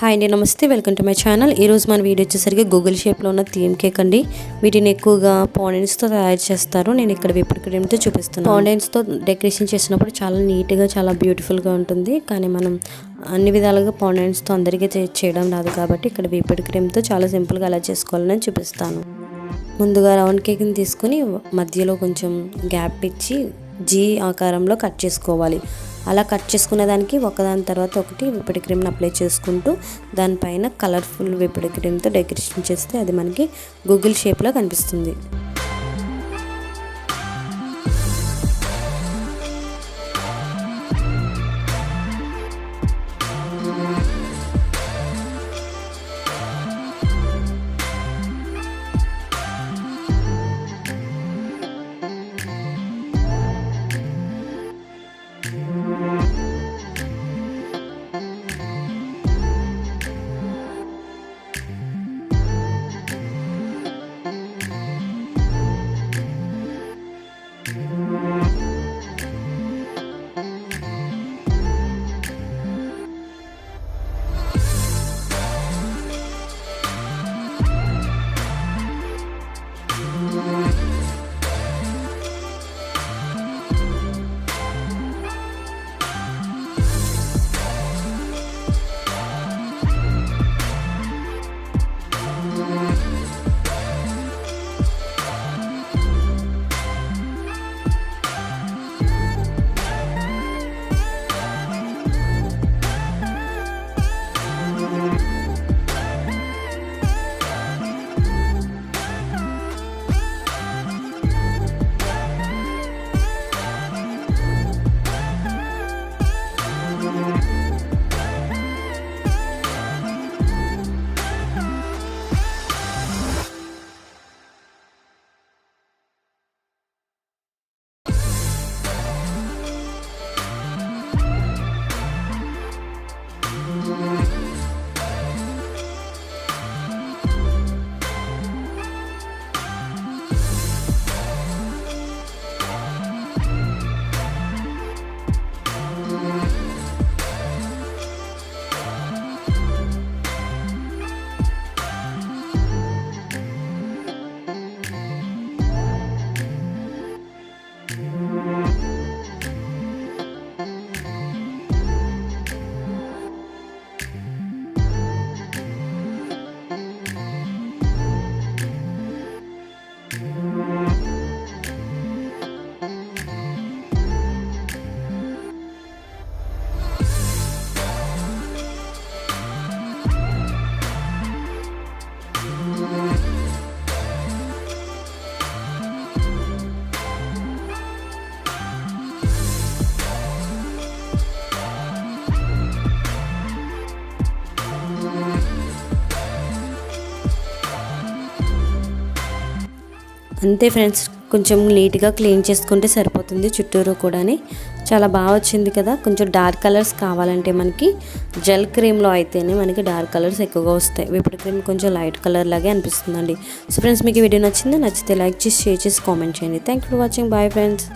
Hi అండి, నమస్తే. Welcome to my channel. ఈరోజు మన వీడియో వచ్చేసరికి గూగుల్ షేప్లో ఉన్న థీమ్ కేక్ అండి. వీటిని ఎక్కువగా ఫాండెంట్స్తో తయారు చేస్తారు. నేను ఇక్కడ విప్డ్ క్రీమ్తో చూపిస్తున్నాను. ఫాండెంట్స్తో డెకరేషన్ చేసినప్పుడు చాలా నీట్గా, చాలా బ్యూటిఫుల్గా ఉంటుంది. కానీ మనం అన్ని విధాలుగా ఫాండెంట్స్తో అందరికీ చేయడం రాదు కాబట్టి ఇక్కడ విప్డ్ క్రీమ్తో చాలా సింపుల్గా ఎలా చేసుకోవాలని చూపిస్తాను. ముందుగా రౌండ్ కేక్ని తీసుకుని మధ్యలో కొంచెం గ్యాప్ ఇచ్చి జీ ఆకారంలో కట్ చేసుకోవాలి. అలా కట్ చేసుకునే దానికి ఒకదాని తర్వాత ఒకటి విప్డ్ క్రీమ్ని అప్లై చేసుకుంటూ దానిపైన కలర్ఫుల్ విప్డ్ క్రీమ్తో డెకరేషన్ చేస్తే అది మనకి గూగుల్ షేప్లో కనిపిస్తుంది. అంతే ఫ్రెండ్స్, కొంచెం నీట్గా క్లీన్ చేసుకుంటే సరిపోతుంది. చుట్టూరు కూడా చాలా బాగా వచ్చింది కదా. కొంచెం డార్క్ కలర్స్ కావాలంటే మనకి జెల్ క్రీమ్లో అయితేనే మనకి డార్క్ కలర్స్ ఎక్కువగా వస్తాయి. విప్డ్ క్రీమ్ కొంచెం లైట్ కలర్ లాగే అనిపిస్తుందండి. సో ఫ్రెండ్స్, మీకు ఈ వీడియో నచ్చితే లైక్ చేసి, షేర్ చేసి, కామెంట్ చేయండి. Thank you for watching. Bye friends.